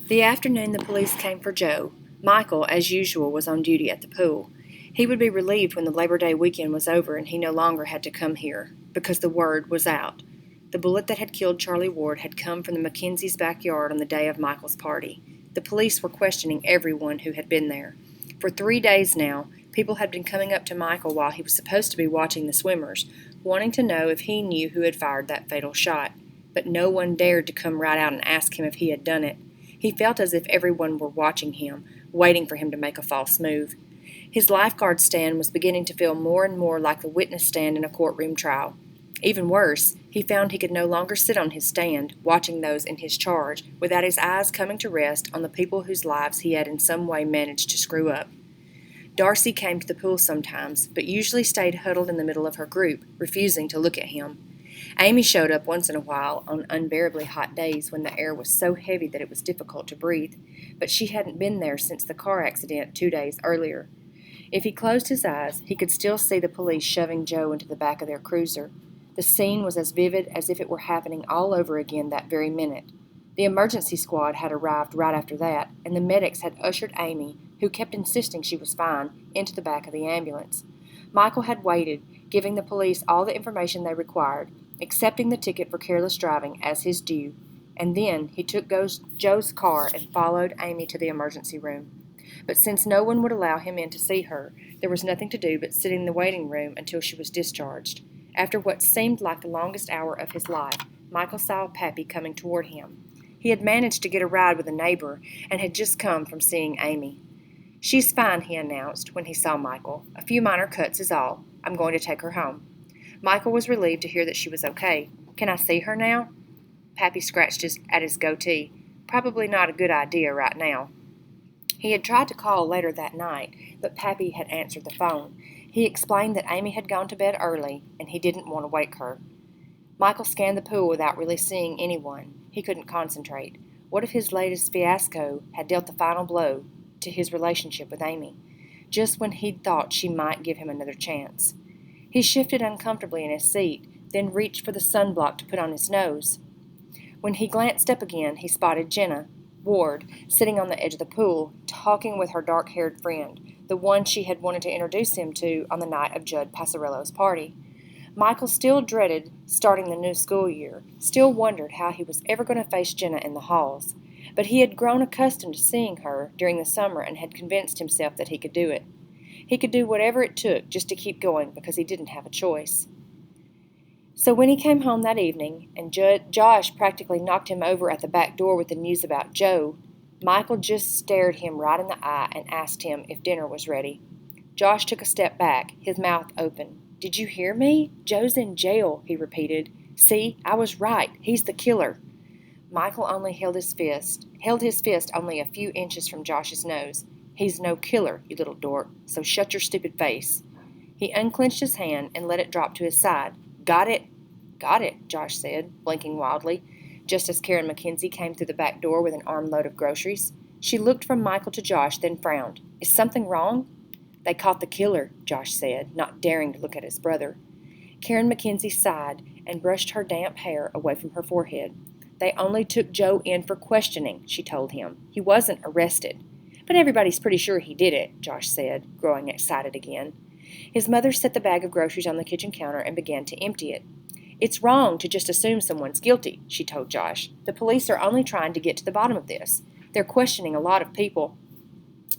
The afternoon the police came for Joe, Michael, as usual, was on duty at the pool. He would be relieved when the Labor Day weekend was over and he no longer had to come here, because the word was out. The bullet that had killed Charlie Ward had come from the Mackenzies' backyard on the day of Michael's party. The police were questioning everyone who had been there. For 3 days now, people had been coming up to Michael while he was supposed to be watching the swimmers, wanting to know if he knew who had fired that fatal shot. But no one dared to come right out and ask him if he had done it. He felt as if everyone were watching him, waiting for him to make a false move. His lifeguard stand was beginning to feel more and more like the witness stand in a courtroom trial. Even worse, he found he could no longer sit on his stand, watching those in his charge, without his eyes coming to rest on the people whose lives he had in some way managed to screw up. Darcy came to the pool sometimes, but usually stayed huddled in the middle of her group, refusing to look at him. Amy showed up once in a while on unbearably hot days when the air was so heavy that it was difficult to breathe, but she hadn't been there since the car accident 2 days earlier. If he closed his eyes, he could still see the police shoving Joe into the back of their cruiser. The scene was as vivid as if it were happening all over again that very minute. The emergency squad had arrived right after that, and the medics had ushered Amy, who kept insisting she was fine, into the back of the ambulance. Michael had waited, giving the police all the information they required, accepting the ticket for careless driving as his due, and then he took Joe's car and followed Amy to the emergency room. But since no one would allow him in to see her, there was nothing to do but sit in the waiting room until she was discharged. After what seemed like the longest hour of his life, Michael saw Pappy coming toward him. He had managed to get a ride with a neighbor and had just come from seeing Amy. "She's fine," he announced when he saw Michael. "A few minor cuts is all. I'm going to take her home." Michael was relieved to hear that she was okay. "Can I see her now?" Pappy scratched at his goatee. Probably not a good idea right now. He had tried to call later that night, but Pappy had answered the phone. He explained that Amy had gone to bed early, and he didn't want to wake her. Michael scanned the pool without really seeing anyone. He couldn't concentrate. What if his latest fiasco had dealt the final blow to his relationship with Amy, just when he'd thought she might give him another chance? He shifted uncomfortably in his seat, then reached for the sunblock to put on his nose. When he glanced up again, he spotted Jenna Ward sitting on the edge of the pool, talking with her dark-haired friend, the one she had wanted to introduce him to on the night of Judd Passarello's party. Michael still dreaded starting the new school year, still wondered how he was ever going to face Jenna in the halls, but he had grown accustomed to seeing her during the summer and had convinced himself that he could do it. He could do whatever it took just to keep going because he didn't have a choice. So when he came home that evening, and Josh practically knocked him over at the back door with the news about Joe, Michael just stared him right in the eye and asked him if dinner was ready. Josh took a step back, his mouth open. "Did you hear me? Joe's in jail," he repeated. "See, I was right. He's the killer." Michael only held his fist only a few inches from Josh's nose. "He's no killer, you little dork, so shut your stupid face." He unclenched his hand and let it drop to his side. "Got it?" "Got it," Josh said, blinking wildly, just as Karen Mackenzie came through the back door with an armload of groceries. She looked from Michael to Josh, then frowned. "Is something wrong?" "They caught the killer," Josh said, not daring to look at his brother. Karen Mackenzie sighed and brushed her damp hair away from her forehead. "They only took Joe in for questioning," she told him. "He wasn't arrested." "But everybody's pretty sure he did it," Josh said, growing excited again. His mother set the bag of groceries on the kitchen counter and began to empty it. "It's wrong to just assume someone's guilty," she told Josh. "The police are only trying to get to the bottom of this. They're questioning a lot of people."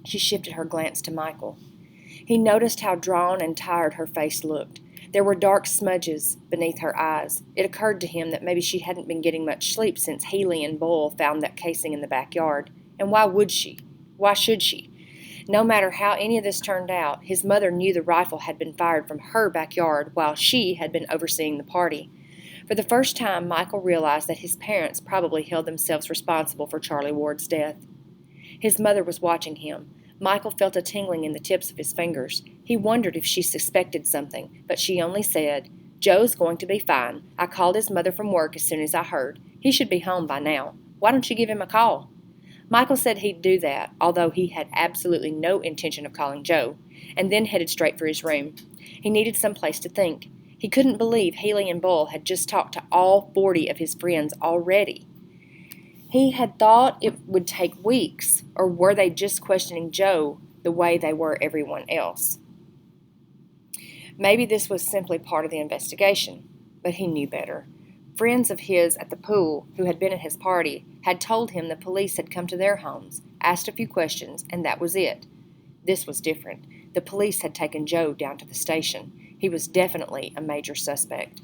She shifted her glance to Michael. He noticed how drawn and tired her face looked. There were dark smudges beneath her eyes. It occurred to him that maybe she hadn't been getting much sleep since Healy and Bull found that casing in the backyard. And why would she? Why should she? No matter how any of this turned out, his mother knew the rifle had been fired from her backyard while she had been overseeing the party. For the first time, Michael realized that his parents probably held themselves responsible for Charlie Ward's death. His mother was watching him. Michael felt a tingling in the tips of his fingers. He wondered if she suspected something, but she only said, "Joe's going to be fine. I called his mother from work as soon as I heard. He should be home by now. Why don't you give him a call?" Michael said he'd do that, although he had absolutely no intention of calling Joe, and then headed straight for his room. He needed some place to think. He couldn't believe Healy and Bull had just talked to all 40 of his friends already. He had thought it would take weeks, or were they just questioning Joe the way they were everyone else? Maybe this was simply part of the investigation, but he knew better. Friends of his at the pool, who had been at his party, had told him the police had come to their homes, asked a few questions, and that was it. This was different. The police had taken Joe down to the station. He was definitely a major suspect.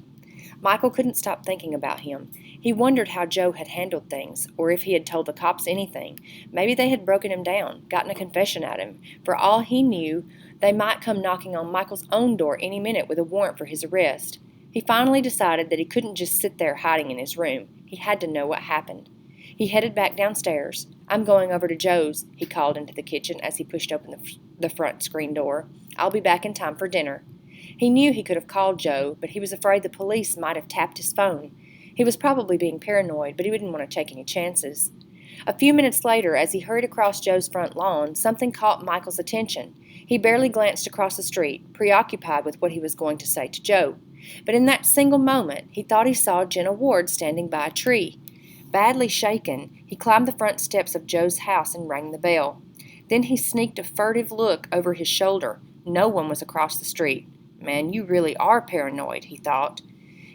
Michael couldn't stop thinking about him. He wondered how Joe had handled things, or if he had told the cops anything. Maybe they had broken him down, gotten a confession out of him. For all he knew, they might come knocking on Michael's own door any minute with a warrant for his arrest. He finally decided that he couldn't just sit there hiding in his room. He had to know what happened. He headed back downstairs. "I'm going over to Joe's," he called into the kitchen as he pushed open the front screen door. "I'll be back in time for dinner." He knew he could have called Joe, but he was afraid the police might have tapped his phone. He was probably being paranoid, but he didn't want to take any chances. A few minutes later, as he hurried across Joe's front lawn, something caught Michael's attention. He barely glanced across the street, preoccupied with what he was going to say to Joe. But in that single moment, he thought he saw Jenna Ward standing by a tree. Badly shaken, he climbed the front steps of Joe's house and rang the bell. Then he sneaked a furtive look over his shoulder. No one was across the street. "Man, you really are paranoid," he thought.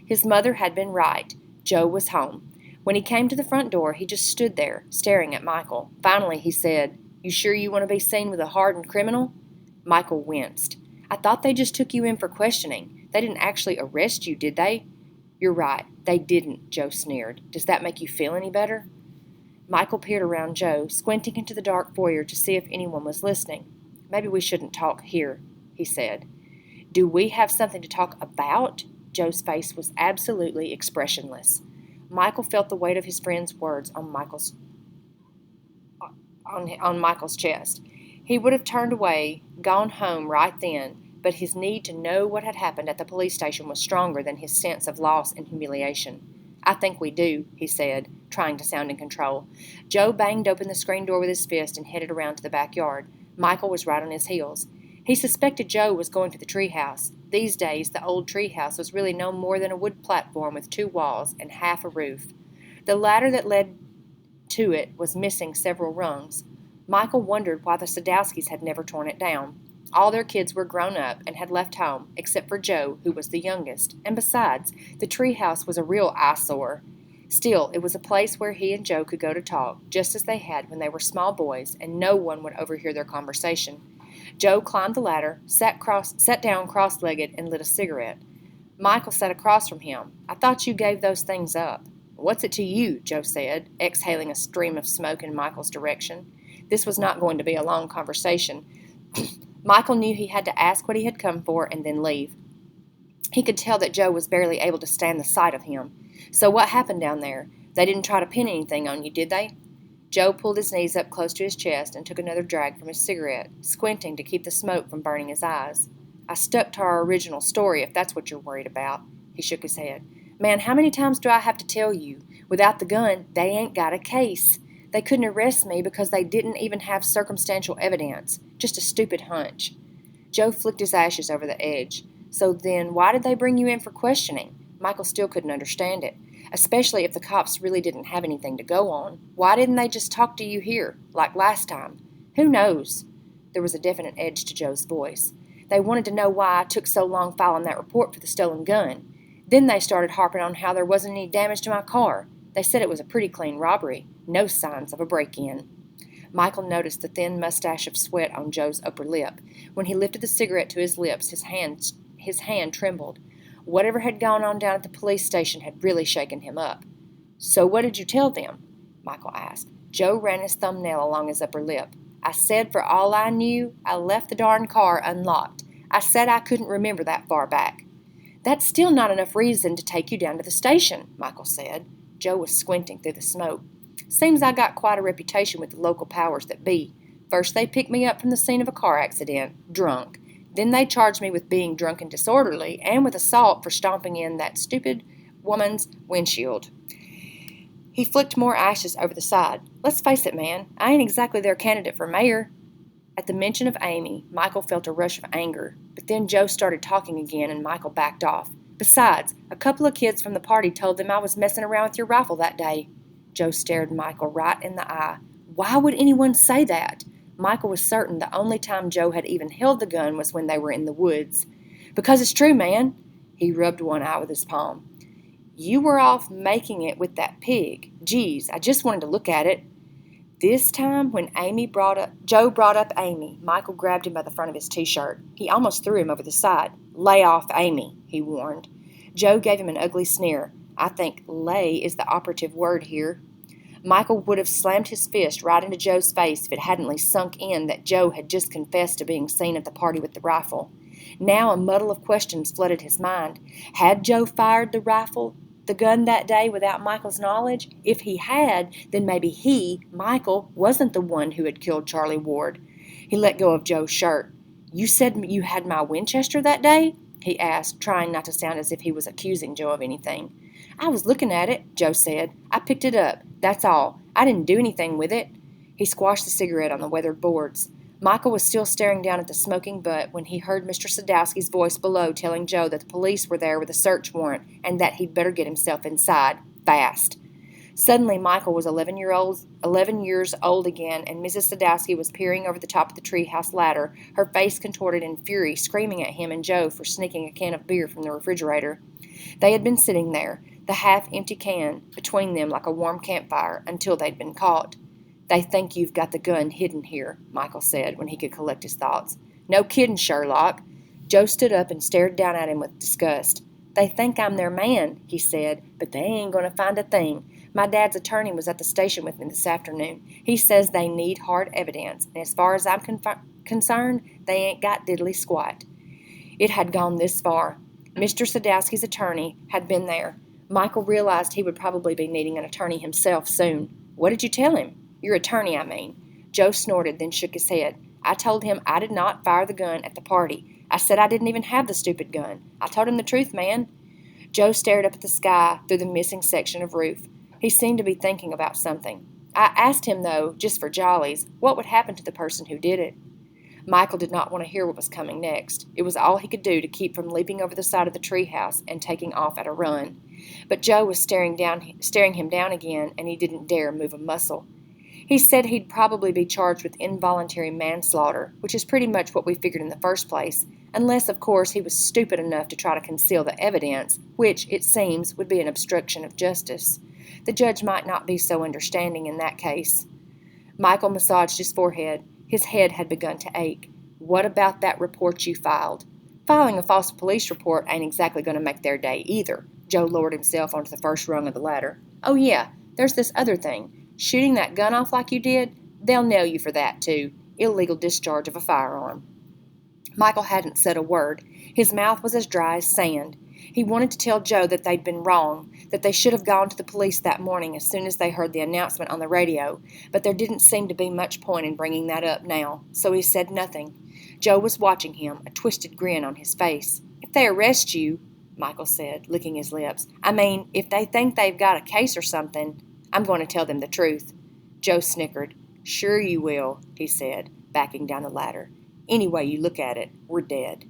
His mother had been right. Joe was home. When he came to the front door, he just stood there, staring at Michael. Finally, he said, "You sure you want to be seen with a hardened criminal?" Michael winced. "I thought they just took you in for questioning. They didn't actually arrest you, did they?" "You're right. They didn't," Joe sneered. "Does that make you feel any better?" Michael peered around Joe, squinting into the dark foyer to see if anyone was listening. "Maybe we shouldn't talk here," he said. "Do we have something to talk about?" Joe's face was absolutely expressionless. Michael felt the weight of his friend's words on Michael's chest. He would have turned away, gone home right then, but his need to know what had happened at the police station was stronger than his sense of loss and humiliation. "I think we do," he said, trying to sound in control. Joe banged open the screen door with his fist and headed around to the backyard. Michael was right on his heels. He suspected Joe was going to the treehouse. These days, the old treehouse was really no more than a wood platform with 2 walls and half a roof. The ladder that led to it was missing several rungs. Michael wondered why the Sadowskis had never torn it down. All their kids were grown up and had left home, except for Joe, who was the youngest, and besides, the treehouse was a real eyesore. Still, it was a place where he and Joe could go to talk, just as they had when they were small boys, and no one would overhear their conversation. Joe climbed the ladder, sat down cross-legged, and lit a cigarette. Michael sat across from him. "I thought you gave those things up." "What's it to you?" Joe said, exhaling a stream of smoke in Michael's direction. This was not going to be a long conversation. Michael knew he had to ask what he had come for and then leave. He could tell that Joe was barely able to stand the sight of him. "So what happened down there? They didn't try to pin anything on you, did they?" Joe pulled his knees up close to his chest and took another drag from his cigarette, squinting to keep the smoke from burning his eyes. "I stuck to our original story, if that's what you're worried about." He shook his head. "Man, how many times do I have to tell you? Without the gun, they ain't got a case. They couldn't arrest me because they didn't even have circumstantial evidence. Just a stupid hunch." Joe flicked his ashes over the edge. "So then, why did they bring you in for questioning?" Michael still couldn't understand it, especially if the cops really didn't have anything to go on. "Why didn't they just talk to you here, like last time?" "Who knows?" There was a definite edge to Joe's voice. "They wanted to know why I took so long filing that report for the stolen gun. Then they started harping on how there wasn't any damage to my car. They said it was a pretty clean robbery. No signs of a break-in." Michael noticed the thin mustache of sweat on Joe's upper lip. When he lifted the cigarette to his lips, his hand trembled. Whatever had gone on down at the police station had really shaken him up. "So what did you tell them?" Michael asked. Joe ran his thumbnail along his upper lip. "I said for all I knew, I left the darn car unlocked. I said I couldn't remember that far back." "That's still not enough reason to take you down to the station," Michael said. Joe was squinting through the smoke. "Seems I got quite a reputation with the local powers that be. First they picked me up from the scene of a car accident, drunk. Then they charged me with being drunk and disorderly, and with assault for stomping in that stupid woman's windshield." He flicked more ashes over the side. "Let's face it, man, I ain't exactly their candidate for mayor." At the mention of Amy, Michael felt a rush of anger, but then Joe started talking again and Michael backed off. "Besides, a couple of kids from the party told them I was messing around with your rifle that day." Joe stared Michael right in the eye. Why would anyone say that? Michael was certain the only time Joe had even held the gun was when they were in the woods. Because it's true, man. He rubbed one eye with his palm. You were off making it with that pig. Geez, I just wanted to look at it. This time, when Joe brought up Amy, Michael grabbed him by the front of his t-shirt. He almost threw him over the side. Lay off Amy, he warned. Joe gave him an ugly sneer. I think lay is the operative word here. Michael would have slammed his fist right into Joe's face if it hadn't sunk in that Joe had just confessed to being seen at the party with the rifle. Now a muddle of questions flooded his mind. Had Joe fired the gun that day without Michael's knowledge? If he had, then maybe he, Michael, wasn't the one who had killed Charlie Ward. He let go of Joe's shirt. You said you had my Winchester that day? He asked, trying not to sound as if he was accusing Joe of anything. I was looking at it, Joe said. I picked it up. That's all. I didn't do anything with it. He squashed the cigarette on the weathered boards. Michael was still staring down at the smoking butt when he heard Mr. Sadowski's voice below telling Joe that the police were there with a search warrant and that he'd better get himself inside, fast. Suddenly, Michael was 11 years old again, and Mrs. Sadowski was peering over the top of the treehouse ladder, her face contorted in fury, screaming at him and Joe for sneaking a can of beer from the refrigerator. They had been sitting there, the half-empty can between them like a warm campfire, until they'd been caught. They think you've got the gun hidden here, Michael said when he could collect his thoughts. No kidding, Sherlock. Joe stood up and stared down at him with disgust. They think I'm their man, he said, but they ain't going to find a thing. My dad's attorney was at the station with me this afternoon. He says they need hard evidence, and as far as I'm concerned, they ain't got diddly squat. It had gone this far. Mr. Sadowski's attorney had been there. Michael realized he would probably be needing an attorney himself soon. What did you tell him? Your attorney, I mean. Joe snorted, then shook his head. I told him I did not fire the gun at the party. I said I didn't even have the stupid gun. I told him the truth, man. Joe stared up at the sky through the missing section of roof. He seemed to be thinking about something. I asked him, though, just for jollies, what would happen to the person who did it. Michael did not want to hear what was coming next. It was all he could do to keep from leaping over the side of the treehouse and taking off at a run. But Joe was staring him down again, and he didn't dare move a muscle. He said he'd probably be charged with involuntary manslaughter, which is pretty much what we figured in the first place, unless, of course, he was stupid enough to try to conceal the evidence, which, it seems, would be an obstruction of justice. The judge might not be so understanding in that case. Michael massaged his forehead. His head had begun to ache. What about that report you filed? Filing a false police report ain't exactly going to make their day either. Joe lowered himself onto the first rung of the ladder. Oh, yeah, there's this other thing. Shooting that gun off like you did, they'll nail you for that, too. Illegal discharge of a firearm. Michael hadn't said a word. His mouth was as dry as sand. He wanted to tell Joe that they'd been wrong, that they should have gone to the police that morning as soon as they heard the announcement on the radio, but there didn't seem to be much point in bringing that up now, so he said nothing. Joe was watching him, a twisted grin on his face. If they arrest you, Michael said, licking his lips, I mean, if they think they've got a case or something, I'm going to tell them the truth. Joe snickered. Sure you will, he said, backing down the ladder. Any way you look at it, we're dead.